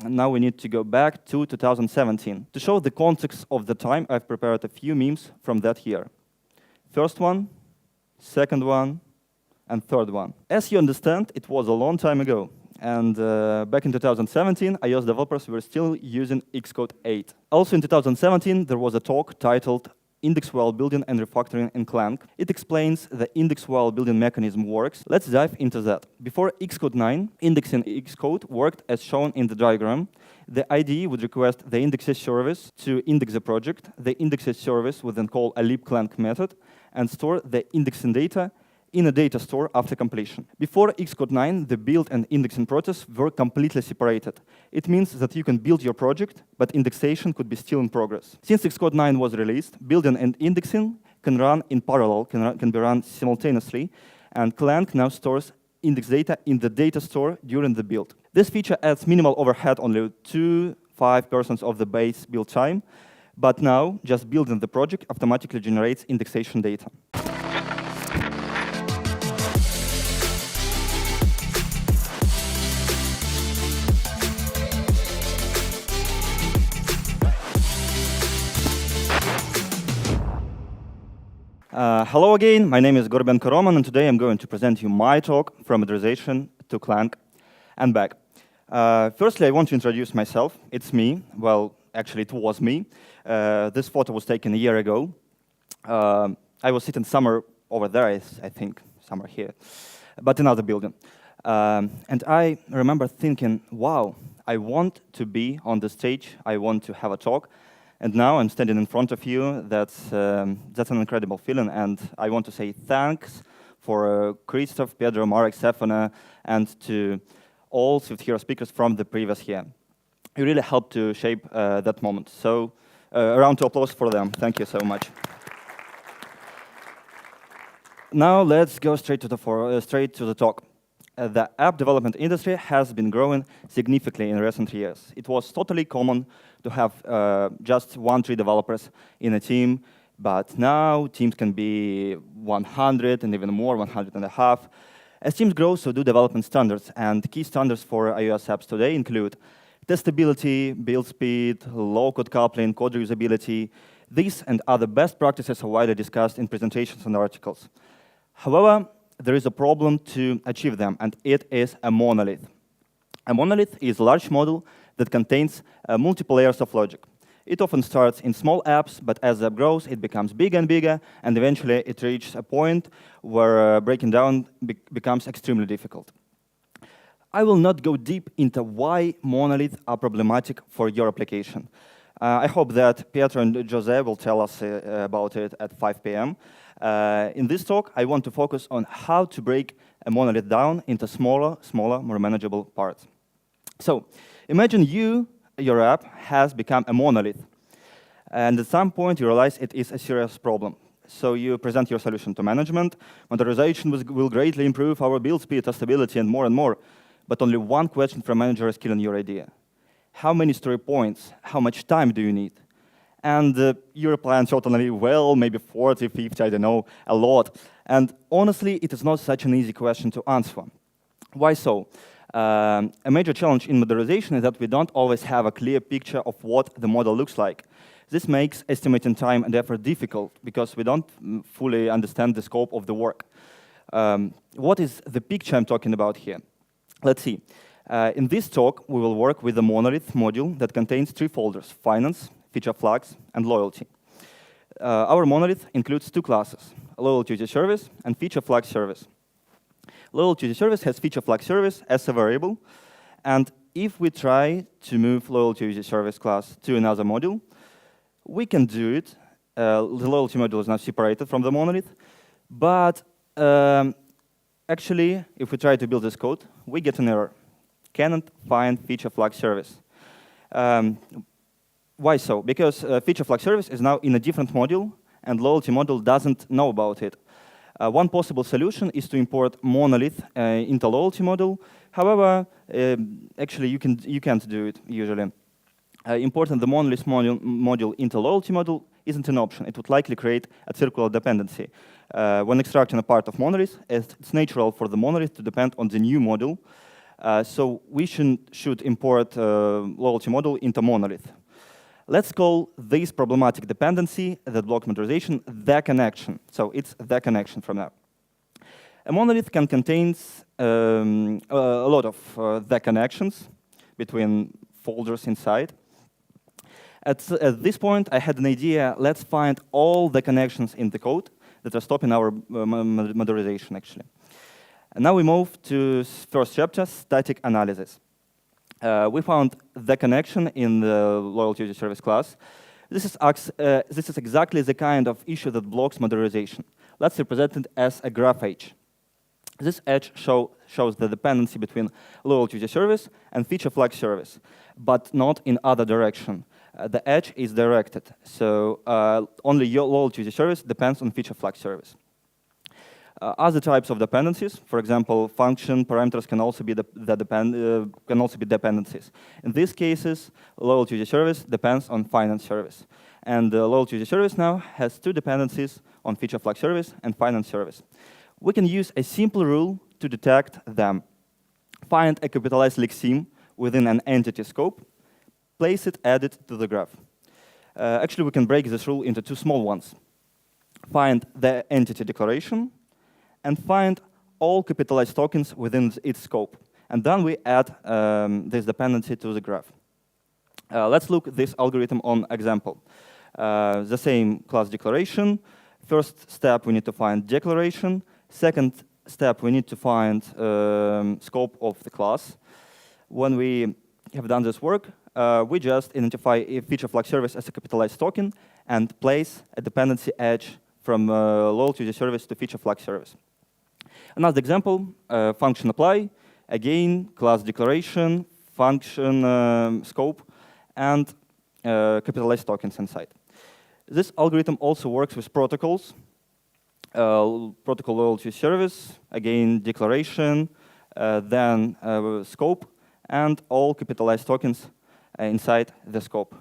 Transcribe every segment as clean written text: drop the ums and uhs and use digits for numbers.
now we need to go back to 2017. To show the context of the time, I've prepared a few memes from that year. First one, second one, and third one. As you understand, it was a long time ago. And back in 2017, iOS developers were still using Xcode 8. Also in 2017, there was a talk titled Index While Building and Refactoring in Clang. It explains the index while building mechanism works. Let's dive into that. Before Xcode 9, indexing Xcode worked as shown in the diagram. The IDE would request the indexes service to index the project. The indexes service would then call a libclang method and store the indexing data in a data store after completion. Before Xcode 9, the build and indexing process were completely separated. It means that you can build your project, but indexation could be still in progress. Since Xcode 9 was released, building and indexing can run in parallel, can be run simultaneously, and Clang now stores index data in the data store during the build. This feature adds minimal overhead, only 2-5% of the base build time, but now just building the project automatically generates indexation data. Hello again, my name is Gorbenko Roman, and today I'm going to present you my talk from modularization to Clang and back. Firstly, I want to introduce myself. It's me. Well, actually, it was me. This photo was taken a year ago. I was sitting somewhere over there, I think, somewhere here, but another building. And I remember thinking, wow, I want to be on the stage. I want to have a talk. And now I'm standing in front of you. That's an incredible feeling. And I want to say thanks for Christoph, Pedro, Marek, Stefana, and to all Swift Hero speakers from the previous year. You really helped to shape that moment. So a round of applause for them. Thank you so much. Now let's go straight to the talk. The app development industry has been growing significantly in recent years. It was totally common to have just 1-3 developers in a team, but now teams can be 100 and even more, 150. As teams grow, so do development standards, and key standards for iOS apps today include testability, build speed, low-code coupling, code reusability. These and other best practices are widely discussed in presentations and articles. However, there is a problem to achieve them, and it is a monolith. A monolith is a large model that contains multiple layers of logic. It often starts in small apps, but as the app grows, it becomes bigger and bigger, and eventually it reaches a point where breaking down becomes extremely difficult. I will not go deep into why monoliths are problematic for your application. I hope that Pietro and Jose will tell us about it at 5 p.m. In this talk, I want to focus on how to break a monolith down into smaller, more manageable parts. So, imagine your app has become a monolith, and at some point you realize it is a serious problem. So you present your solution to management. Modularization will greatly improve our build speed, testability, and more. But only one question from manager is killing your idea. How many story points? How much time do you need? And you reply certainly, well, maybe 40, 50, I don't know, a lot. And honestly, it is not such an easy question to answer. Why so? A major challenge in modularization is that we don't always have a clear picture of what the model looks like. This makes estimating time and effort difficult because we don't fully understand the scope of the work. What is the picture I'm talking about here? Let's see. In this talk, we will work with the Monolith module that contains 3 folders: finance, feature flags, and loyalty. Our monolith includes 2 classes: loyalty to service and feature flag service. Loyalty to service has feature flag service as a variable, and if we try to move loyalty to service class to another module, we can do it. The loyalty module is now separated from the monolith, but actually, if we try to build this code, we get an error. Cannot find feature flag service. Why so? Because feature flag service is now in a different module, and loyalty module doesn't know about it. One possible solution is to import monolith into loyalty module. However, actually, you can't do it usually. Importing the monolith module into loyalty module isn't an option. It would likely create a circular dependency. When extracting a part of monolith, it's natural for the monolith to depend on the new module. So we should import loyalty module into Monolith. Let's call this problematic dependency that blocks modularization the connection. So it's the connection from now. A monolith can contain a lot of the connections between folders inside. At this point, I had an idea. Let's find all the connections in the code that are stopping our modularization, actually. And now we move to first chapter, static analysis. We found the connection in the loyalty user service class. This is exactly the kind of issue that blocks modularization. Let's represent it as a graph edge. This edge shows the dependency between loyalty user service and feature flag service, but not in other direction. The edge is directed, so only your loyalty user service depends on feature flag service. Other types of dependencies, for example, function parameters can also be dependencies. In these cases, loyalty user service depends on finance service, and the loyalty user service now has two dependencies on feature flag service and finance service. We can use a simple rule to detect them. Find a capitalized lexeme within an entity scope, place it, add it to the graph. Actually, we can break this rule into two small ones. Find the entity declaration, and find all capitalized tokens within its scope. And then we add this dependency to the graph. Let's look at this algorithm on example. The same class declaration. First step, we need to find declaration. Second step, we need to find scope of the class. When we have done this work, we just identify a feature flag service as a capitalized token and place a dependency edge from loyalty user service to feature flag service. Another example, function apply. Again, class declaration, function scope, and capitalized tokens inside. This algorithm also works with protocols. Protocol loyalty service, again, declaration, then scope, and all capitalized tokens inside the scope.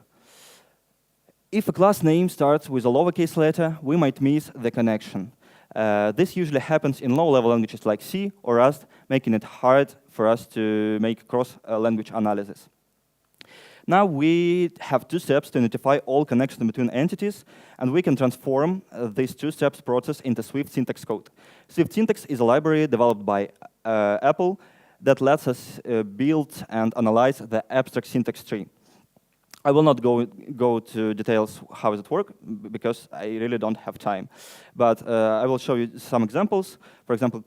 If a class name starts with a lowercase letter, we might miss the connection. This usually happens in low-level languages like C or Rust, making it hard for us to make cross-language analysis. Now we have two steps to identify all connections between entities, and we can transform these two steps process into SwiftSyntax code. SwiftSyntax is a library developed by Apple that lets us build and analyze the abstract syntax tree. I will not go to details how does it work, because I really don't have time. But I will show you some examples. For example,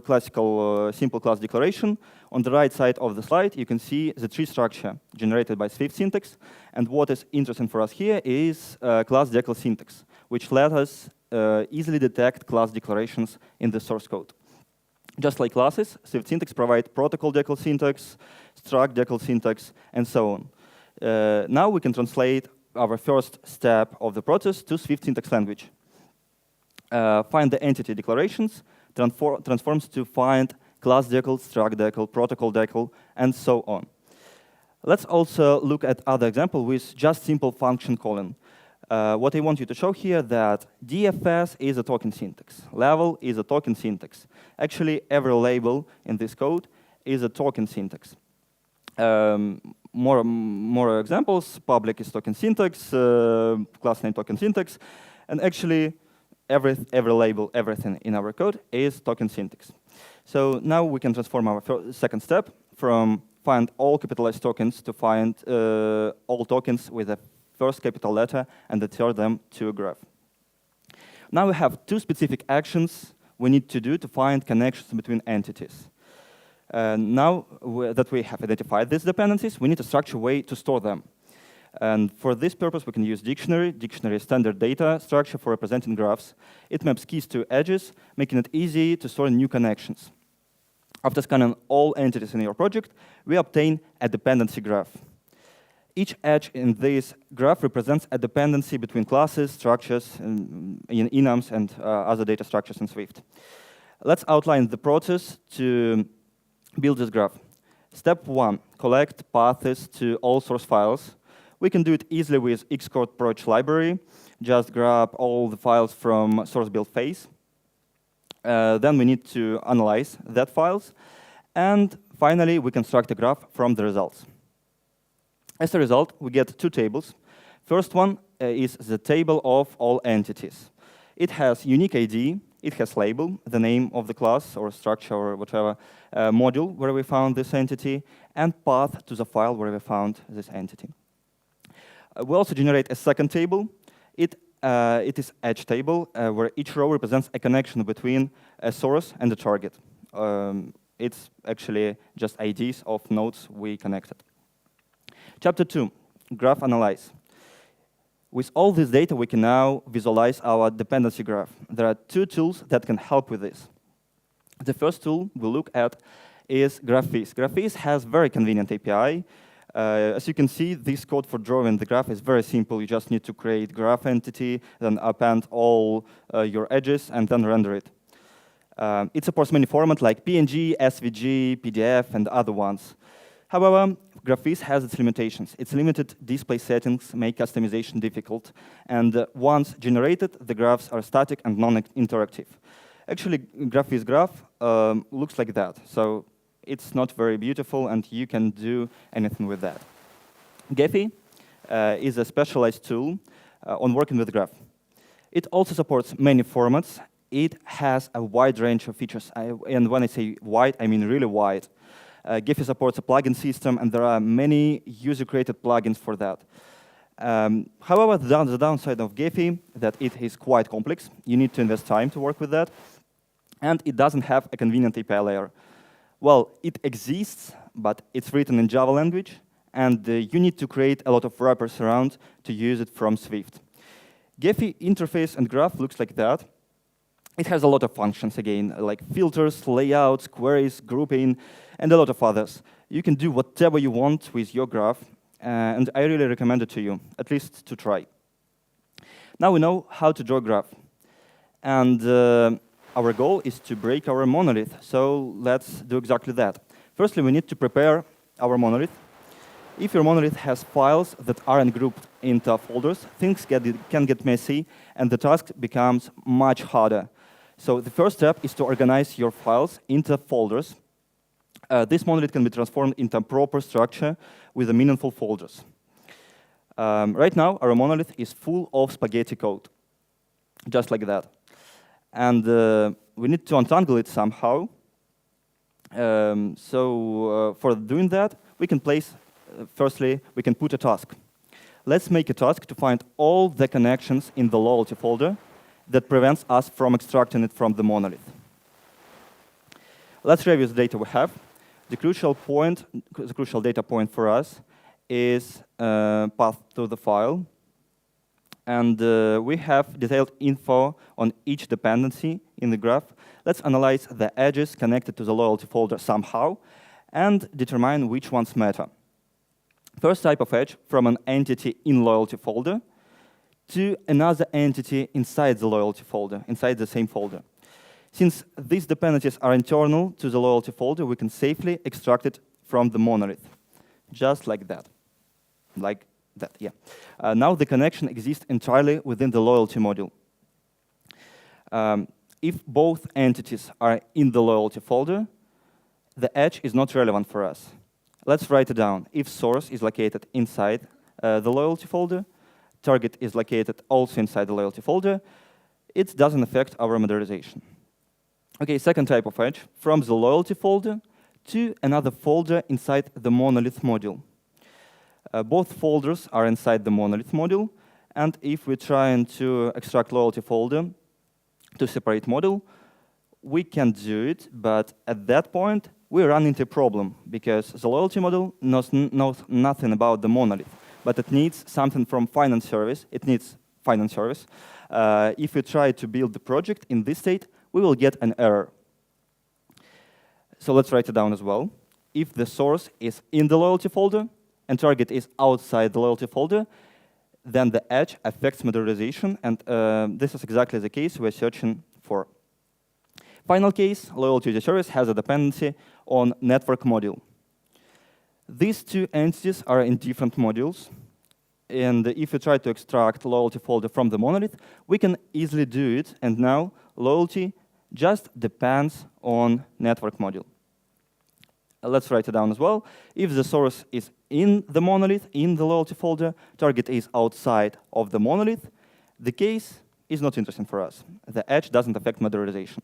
classical simple class declaration. On the right side of the slide, you can see the tree structure generated by SwiftSyntax. And what is interesting for us here is class decl syntax, which let us easily detect class declarations in the source code. Just like classes, SwiftSyntax provides protocol decl syntax, struct decl syntax, and so on. Now we can translate our first step of the process to SwiftSyntax language. Find the entity declarations, transforms to find class decl, struct decl, protocol decl, and so on. Let's also look at other example with just simple function calling. What I want you to show here that DFS is a token syntax. Level is a token syntax. Actually, every label in this code is a token syntax. More examples, public is token syntax, class name token syntax, and actually every label, everything in our code is token syntax. So now we can transform our second step from find all capitalized tokens to find all tokens with the first capital letter and return them to a graph. Now we have two specific actions we need to do to find connections between entities. Now that we have identified these dependencies, we need a structured way to store them. And for this purpose, we can use dictionary. Dictionary is standard data structure for representing graphs. It maps keys to edges, making it easy to store new connections. After scanning all entities in your project, we obtain a dependency graph. Each edge in this graph represents a dependency between classes, structures, enums, and other data structures in Swift. Let's outline the process to build this graph. Step 1, collect paths to all source files. We can do it easily with Xcode Proch library. Just grab all the files from source build phase. Then we need to analyze that files and Finally, we construct a graph from the results. As a result, we get two tables. First one is the table of all entities. It has unique ID, it has label, the name of the class or structure or whatever module where we found this entity, and path to the file where we found this entity. We also generate a second table. It is edge table, where each row represents a connection between a source and a target. It's actually just IDs of nodes we connected. Chapter 2, graph analyze. With all this data, we can now visualize our dependency graph. There are two tools that can help with this. The first tool we'll look at is GraphViz. GraphViz has very convenient API. As you can see, this code for drawing the graph is very simple. You just need to create graph entity, then append all your edges, and then render it. It supports many formats like PNG, SVG, PDF, and other ones. However, GraphViz has its limitations. Its limited display settings make customization difficult, and once generated, the graphs are static and non-interactive. Actually, GraphViz graph looks like that, so it's not very beautiful, and you can do anything with that. Gephi is a specialized tool on working with graph. It also supports many formats. It has a wide range of features, and when I say wide, I mean really wide. Gephi supports a plugin system, and there are many user-created plugins for that. However, the downside of Gephi that it is quite complex. You need to invest time to work with that, and it doesn't have a convenient API layer. Well, it exists, but it's written in Java language, and you need to create a lot of wrappers around to use it from Swift. Gephi interface and graph looks like that. It has a lot of functions, again, like filters, layouts, queries, grouping, and a lot of others. You can do whatever you want with your graph, and I really recommend it to you, at least to try. Now we know how to draw a graph. And our goal is to break our monolith, so let's do exactly that. Firstly, we need to prepare our monolith. If your monolith has files that aren't grouped into folders, things can get messy, and the task becomes much harder. So the first step is to organize your files into folders. This monolith can be transformed into a proper structure with meaningful folders. Right now, our monolith is full of spaghetti code, just like that. And we need to untangle it somehow. For doing that, we can place, firstly, we can put a task. Let's make a task to find all the connections in the loyalty folder that prevents us from extracting it from the monolith. Let's review the data we have. The crucial data point for us is path to the file. And we have detailed info on each dependency in the graph. Let's analyze the edges connected to the loyalty folder somehow and determine which ones matter. First type of edge from an entity in loyalty folder to another entity inside the loyalty folder, inside the same folder. Since these dependencies are internal to the loyalty folder, we can safely extract it from the monolith, just like that. Like that, yeah. Now the connection exists entirely within the loyalty module. If both entities are in the loyalty folder, the edge is not relevant for us. Let's write it down. If source is located inside the loyalty folder, target is located also inside the loyalty folder, it doesn't affect our modularization. Okay, second type of edge, from the loyalty folder to another folder inside the Monolith module. Both folders are inside the Monolith module, and if we're trying to extract loyalty folder to separate module, we can do it, but at that point, we run into a problem, because the loyalty module knows nothing about the monolith, but it needs something from finance service. It needs finance service. If we try to build the project in this state, we will get an error. So let's write it down as well. If the source is in the loyalty folder and target is outside the loyalty folder, then the edge affects modularization, and this is exactly the case we're searching for. Final case, loyalty user service has a dependency on network module. These two entities are in different modules, and if we try to extract loyalty folder from the monolith, we can easily do it, and now loyalty just depends on network module. let's write it down as well. If the source is in the monolith, in the loyalty folder, target is outside of the monolith, the case is not interesting for us. The edge doesn't affect modularization.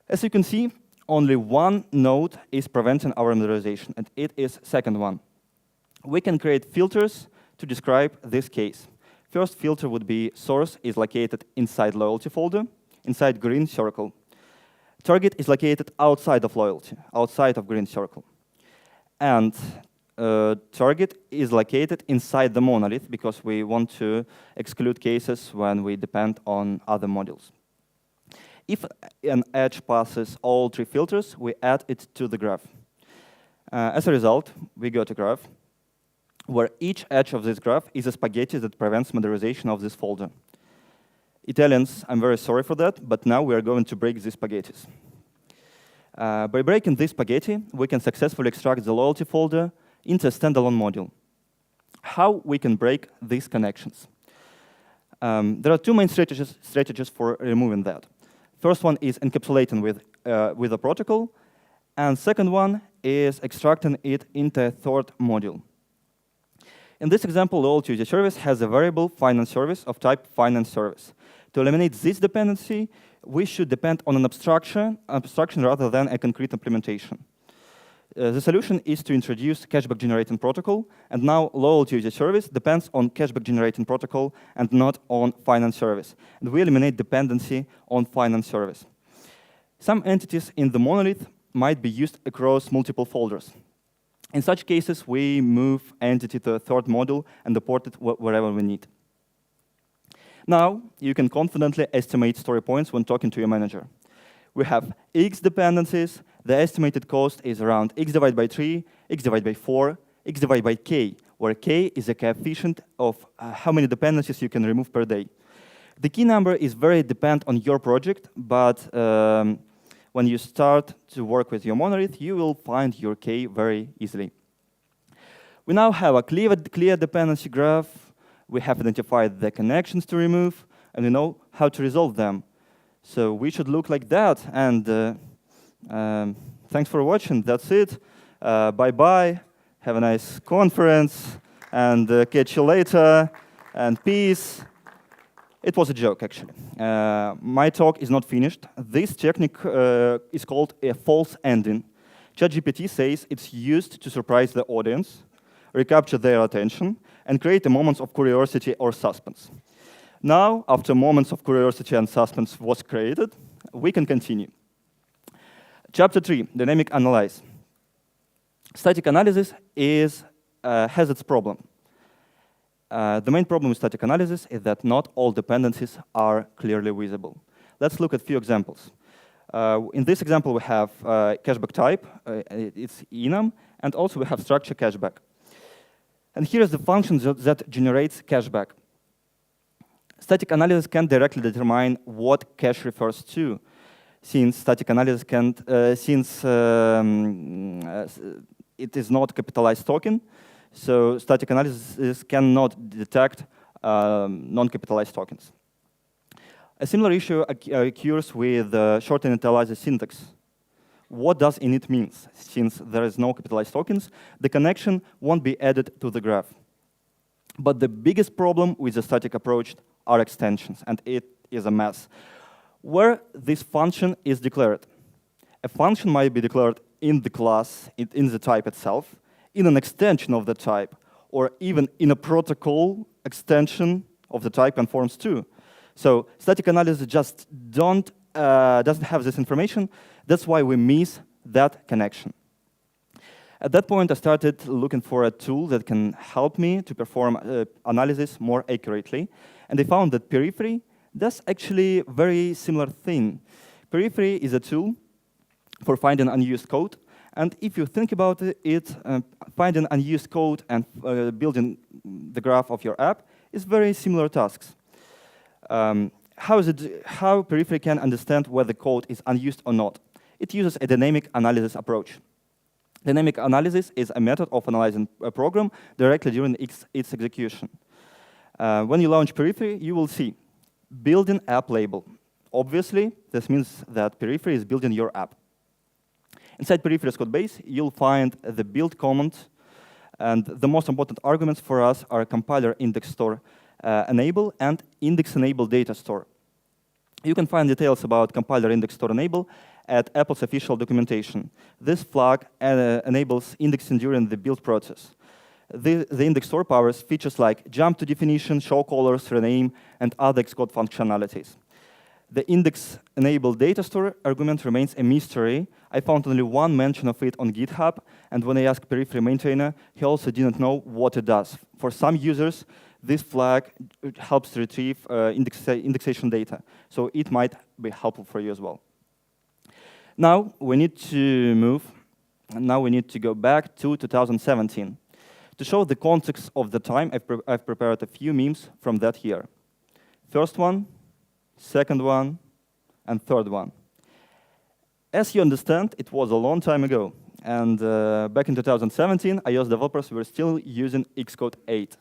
As you can see, only one node is preventing our modularization, and it is second one. We can create filters to describe this case. First filter would be source is located inside loyalty folder, inside green circle. Target is located outside of loyalty, outside of green circle. And target is located inside the monolith because we want to exclude cases when we depend on other modules. If an edge passes all three filters, we add it to the graph. As a result, we got a graph where each edge of this graph is a spaghetti that prevents modularization of this folder. Italians, I'm very sorry for that, but now we are going to break these spaghettis. By breaking this spaghetti, we can successfully extract the loyalty folder into a standalone module. How we can break these connections? There are two main strategies for removing that. First one is encapsulating with a protocol, and second one is extracting it into a third module. In this example, loyalty user service has a variable finance service of type finance service. To eliminate this dependency, we should depend on an abstraction rather than a concrete implementation. The solution is to introduce cashback generating protocol, and now loyalty user service depends on cashback generating protocol and not on finance service. And we eliminate dependency on finance service. Some entities in the monolith might be used across multiple folders. In such cases, we move entity to a third module and deport it wherever we need. Now, you can confidently estimate story points when talking to your manager. We have X dependencies. The estimated cost is around X divided by 3, X divided by 4, X divided by K, where K is a coefficient of how many dependencies you can remove per day. The key number is very dependent on your project, but when you start to work with your monolith, you will find your K very easily. We now have a clear dependency graph. We have identified the connections to remove, and we know how to resolve them. So we should look like that. And thanks for watching. That's it. Bye-bye. Have a nice conference. And catch you later. And peace. It was a joke, actually. My talk is not finished. This technique is called a false ending. ChatGPT says it's used to surprise the audience, recapture their attention, and create a moments of curiosity or suspense. Now, after moments of curiosity and suspense was created, we can continue. Chapter 3, Dynamic Analyze. Static analysis has its problem. The main problem with static analysis is that not all dependencies are clearly visible. Let's look at a few examples. In this example, we have cashback type, it's enum, and also we have structure cashback. And here is the function that generates cashback. Static analysis can directly determine what cash refers to, since static analysis can't, it is not capitalized token. So static analysis cannot detect non-capitalized tokens. A similar issue occurs with short initializer syntax. What does init mean? Since there is no capitalized tokens, the connection won't be added to the graph. But the biggest problem with the static approach are extensions, and it is a mess. Where this function is declared. A function might be declared in the class, in the type itself, in an extension of the type, or even in a protocol extension of the type conforms to. So static analysis just doesn't have this information. That's why we miss that connection. At that point, I started looking for a tool that can help me to perform analysis more accurately. And I found that Periphery does actually a very similar thing. Periphery is a tool for finding unused code. And if you think about it, finding unused code and building the graph of your app is very similar tasks. How Periphery can understand whether code is unused or not? It uses a dynamic analysis approach. Dynamic analysis is a method of analyzing a program directly during its execution. When you launch Periphery, you will see building app label. Obviously, this means that Periphery is building your app. Inside Periphery's code base, you'll find the build command, and the most important arguments for us are compiler index store enable and index enable data store. You can find details about compiler index store enable at Apple's official documentation. This flag enables indexing during the build process. The index store powers features like jump to definition, show colors, rename, and other Xcode functionalities. The index enable data store argument remains a mystery. I found only one mention of it on GitHub, and when I asked Periphery maintainer, he also didn't know what it does. For some users, this flag helps to retrieve indexation data, so it might be helpful for you as well. Now we need to move, and now we need to go back to 2017. To show the context of the time, I've prepared a few memes from that year. First one, second one, and third one. As you understand, it was a long time ago, and back in 2017, iOS developers were still using Xcode 8.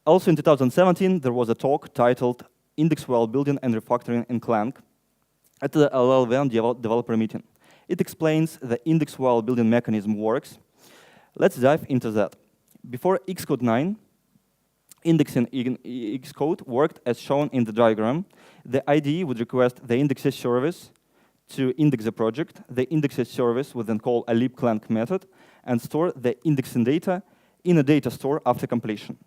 Also in 2017, there was a talk titled Index While Building and Refactoring in Clang at the LLVM developer meeting. It explains the index while building mechanism works. Let's dive into that. Before Xcode 9, indexing in Xcode worked as shown in the diagram. The IDE would request the indexes service to index the project. The indexes service would then call a libclang method and store the indexing data in a data store after completion.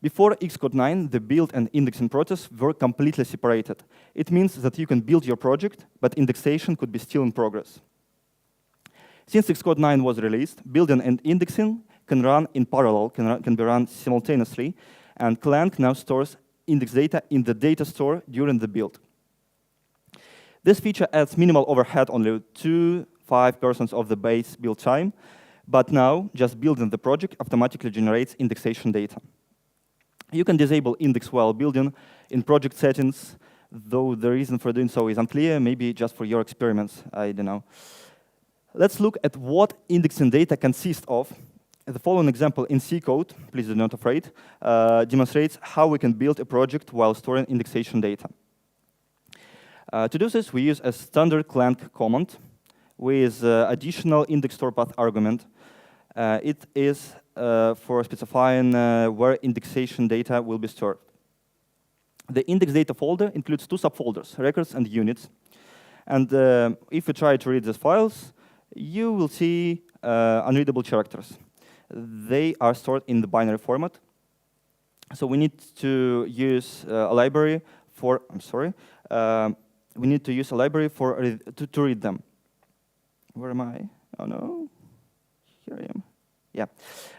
Before Xcode 9, the build and indexing process were completely separated. It means that you can build your project, but indexation could be still in progress. Since Xcode 9 was released, building and indexing can run in parallel, can be run simultaneously, and Clang now stores index data in the data store during the build. This feature adds minimal overhead, only 2–5% of the base build time, but now just building the project automatically generates indexation data. You can disable index while building in project settings, though the reason for doing so is unclear, maybe just for your experiments, I don't know. Let's look at what indexing data consists of. The following example in C code, please do not afraid, demonstrates how we can build a project while storing indexation data. To do this, we use a standard Clang command with additional index store path argument. It is for specifying where indexation data will be stored. The index data folder includes two subfolders, records and units. And if you try to read these files, you will see unreadable characters. They are stored in the binary format. So we need to use a library for, we need to use a library for to read them. Where am I? Oh no, here I am. Yeah,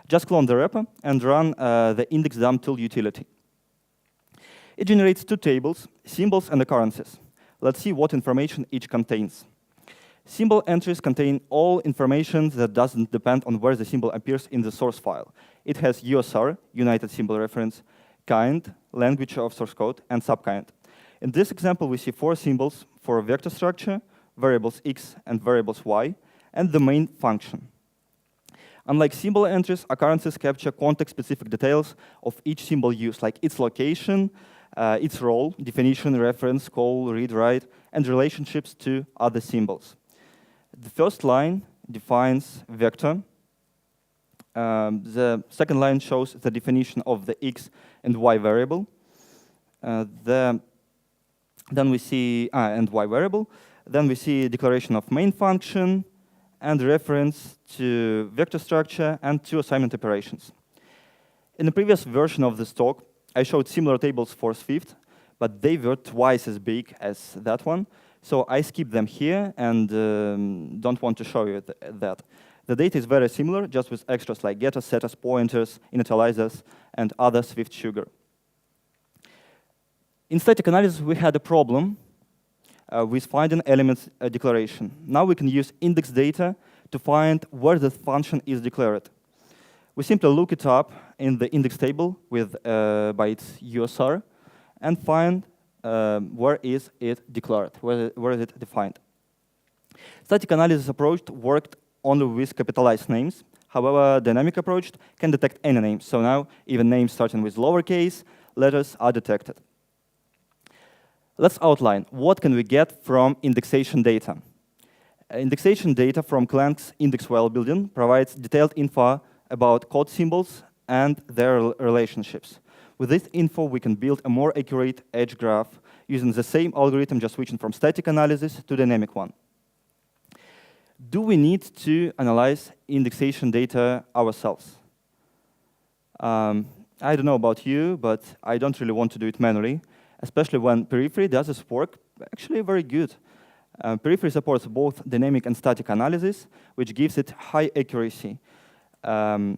just clone the wrapper and run the index.dump utility. It generates two tables, symbols and occurrences. Let's see what information each contains. Symbol entries contain all information that doesn't depend on where the symbol appears in the source file. It has USR, United Symbol Reference, kind, language of source code, and subkind. In this example, we see four symbols for vector structure, variables x and variables y, and the main function. Unlike symbol entries, occurrences capture context-specific details of each symbol used, like its location, its role, definition, reference, call, read, write, and relationships to other symbols. The first line defines vector. The second line shows the definition of the x and y variable. Then we see and y variable. Then we see declaration of main function and reference to vector structure and two assignment operations. In the previous version of this talk, I showed similar tables for Swift, but they were twice as big as that one. So I skipped them here and don't want to show you that. The data is very similar, just with extras like getters, setters, pointers, initializers, and other Swift sugar. In static analysis, we had a problem with finding elements declaration. Now we can use index data to find where the function is declared. We simply look it up in the index table with by its USR and find where is it declared, where is it defined. Static analysis approach worked only with capitalized names. However, dynamic approach can detect any names. So now even names starting with lowercase letters are detected. Let's outline what can we get from indexation data. Indexation data from Clang's index file building provides detailed info about code symbols and their relationships. With this info, we can build a more accurate edge graph using the same algorithm, just switching from static analysis to dynamic one. Do we need to analyze indexation data ourselves? I don't know about you, but I don't really want to do it manually, especially when Periphery does this work actually very good. Periphery supports both dynamic and static analysis, which gives it high accuracy. At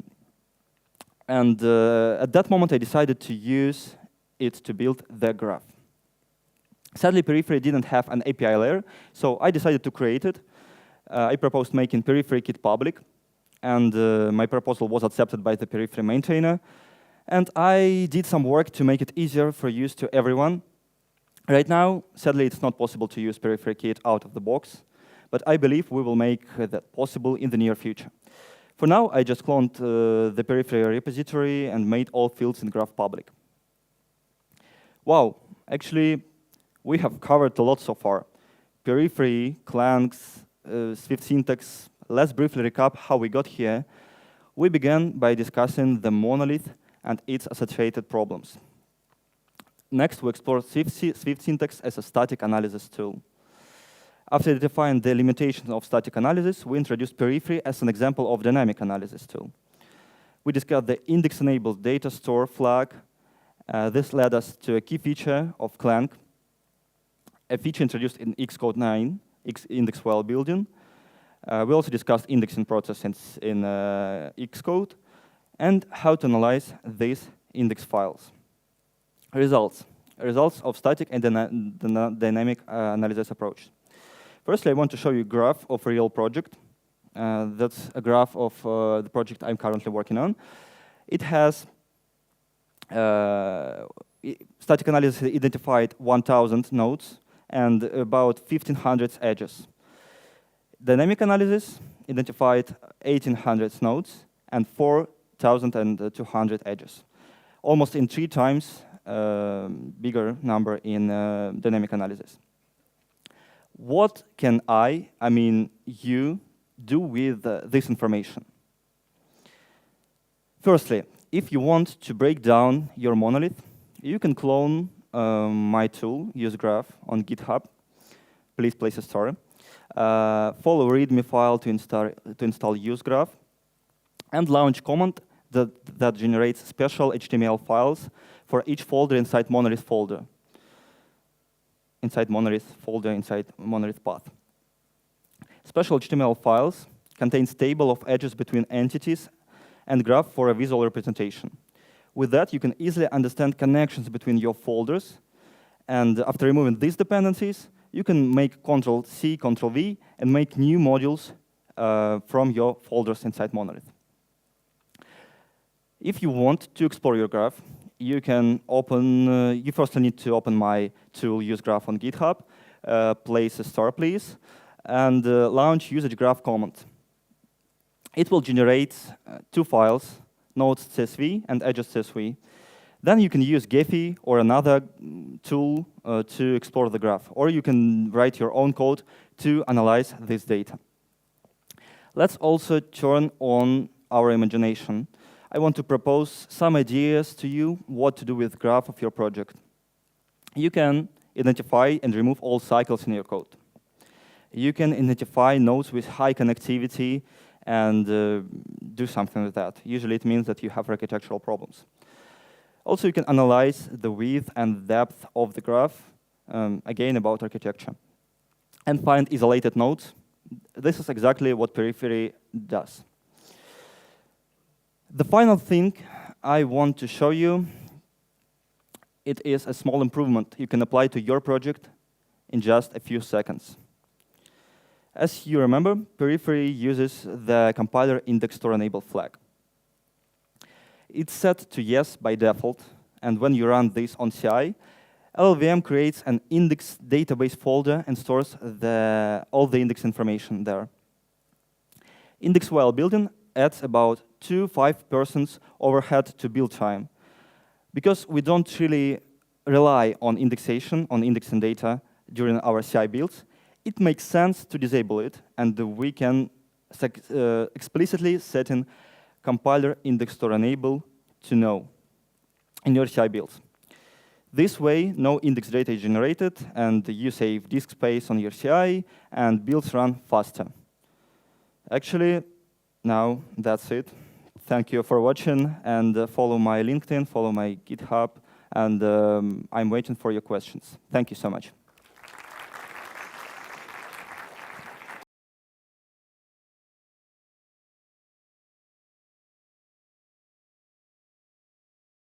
that moment, I decided to use it to build the graph. Sadly, Periphery didn't have an API layer, so I decided to create it. I proposed making Periphery Kit public, and my proposal was accepted by the Periphery maintainer. And I did some work to make it easier for use to everyone. Right now, sadly, it's not possible to use Periphery Kit out of the box, but I believe we will make that possible in the near future. For now, I just cloned the Periphery repository and made all fields in graph public. Wow, actually, we have covered a lot so far. Periphery, Clangs, SwiftSyntax. Let's briefly recap how we got here. We began by discussing the monolith and its associated problems. Next, we explored SwiftSyntax as a static analysis tool. After defining the limitations of static analysis, we introduced Periphery as an example of dynamic analysis tool. We discussed the index-enabled data store flag. This led us to a key feature of Clang, a feature introduced in Xcode 9, index file building. We also discussed indexing process in Xcode and how to analyze these index files. Results of static and dynamic analysis approach. Firstly, I want to show you a graph of a real project. That's a graph of the project I'm currently working on. It has static analysis identified 1,000 nodes and about 1,500 edges. Dynamic analysis identified 1,800 nodes and 4,200 edges, almost in 3 times bigger number in dynamic analysis. What can I mean you, do with this information? Firstly, if you want to break down your monolith, you can clone my tool, usegraph, on GitHub. Please place a story. Follow README file to install usegraph, and launch command that generates special HTML files for each folder inside monolith folder. Inside monolith path. Special HTML files contain table of edges between entities and graph for a visual representation. With that, you can easily understand connections between your folders. And after removing these dependencies, you can make Ctrl-C, Ctrl-V, and make new modules from your folders inside Monolith. If you want to explore your graph, you can open, you first need to open my tool usegraph on GitHub, place a star, please, and launch usage graph command. It will generate 2 files, nodes CSV and edges CSV. Then you can use Gephi or another tool to explore the graph, or you can write your own code to analyze this data. Let's also turn on our imagination. I want to propose some ideas to you what to do with the graph of your project. You can identify and remove all cycles in your code. You can identify nodes with high connectivity and do something with that. Usually it means that you have architectural problems. Also, you can analyze the width and depth of the graph, again about architecture, and find isolated nodes. This is exactly what Periphery does. The final thing I want to show you, it is a small improvement you can apply to your project in just a few seconds. As you remember, Periphery uses the compiler index store enable flag. It's set to yes by default, and when you run this on CI, LLVM creates an index database folder and stores all the index information there. Index while building adds about 2-5% overhead to build time. Because we don't really rely on indexation, on indexing data during our CI builds, it makes sense to disable it, and we can explicitly set in compiler index store enable to no in your CI builds. This way, no index data is generated, and you save disk space on your CI, and builds run faster. Actually, now that's it. Thank you for watching, and follow my LinkedIn, follow my GitHub, and I'm waiting for your questions. Thank you so much.